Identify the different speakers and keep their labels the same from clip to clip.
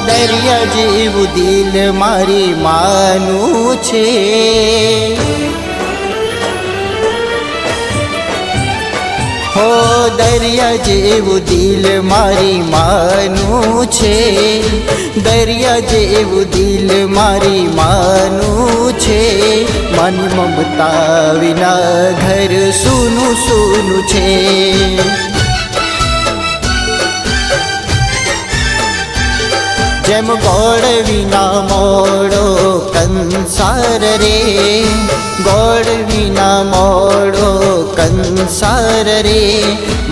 Speaker 1: દરિયા જેવું દિલ મારી માનું છે, હો દરિયા જેવું દિલ મારી માનું છે, દરિયા જેવું દિલ મારી માનું છે, માની મમતા વિના ઘર સૂનું સૂનું છે। જેમ ગોળ વિના મોડો કંસાર રે, ગોળ વિના મોડો કંસાર રે,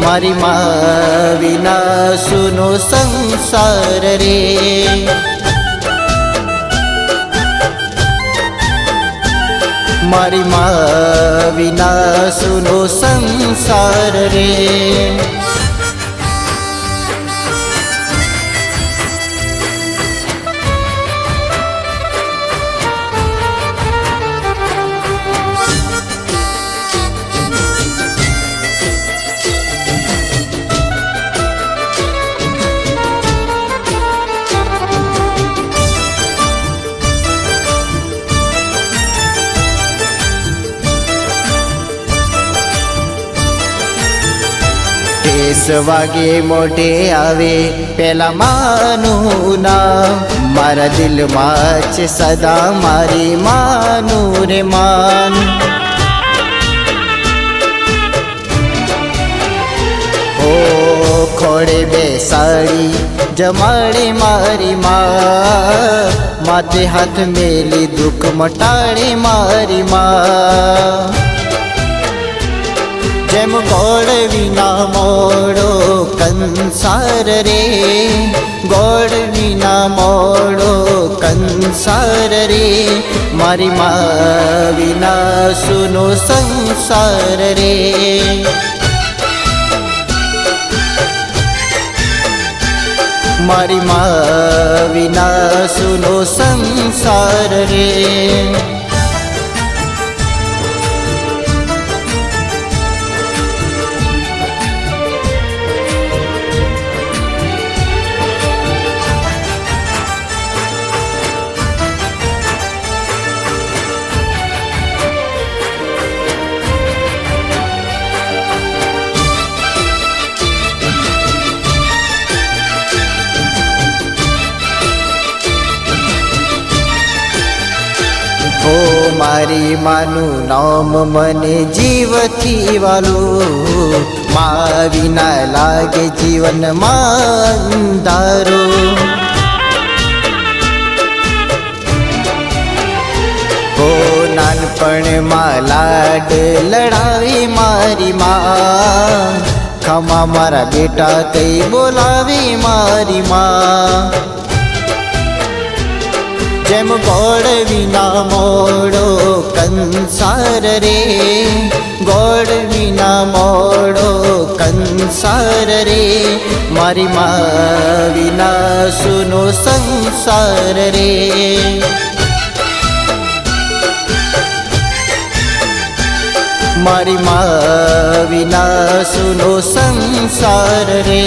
Speaker 1: મારી મા વિના સુનો સંસાર રે। મારી મા વિના સુનો સંસાર રે। ટેસ વાગે મોઢે આવે પેલા માનું નામ, મારા દિલમાં છે સદા મારી માનું રે માન। ઓ ખોડે બેસાડી જમાડે મારી મા, માથે હાથ મેલી દુઃખ મટાડે મારી મા। જેમ ગોળ વિના મોડો કંસાર રે, ગોળ વિના મોડો કંસાર રે, મારી મા વિના સુનો સંસાર રે। મારી મા વિના સુનો સંસાર રે। ઓ મારી માનું નામ મને જીવથી વાલું, મા વિના લાગે જીવનમાં અંધારો। ઓ નાનપણમાં લાડ લડાવી મારી મા, ખમા મારા બેટા કઈ બોલાવી મારી મા। જેમ ગોળ વિના મોડો કંસાર રે, ગોળ વિના મોડો કંસાર રે, મારી મા વિના સુનો સંસાર રે। મારી મા વિના સુનો સંસાર રે।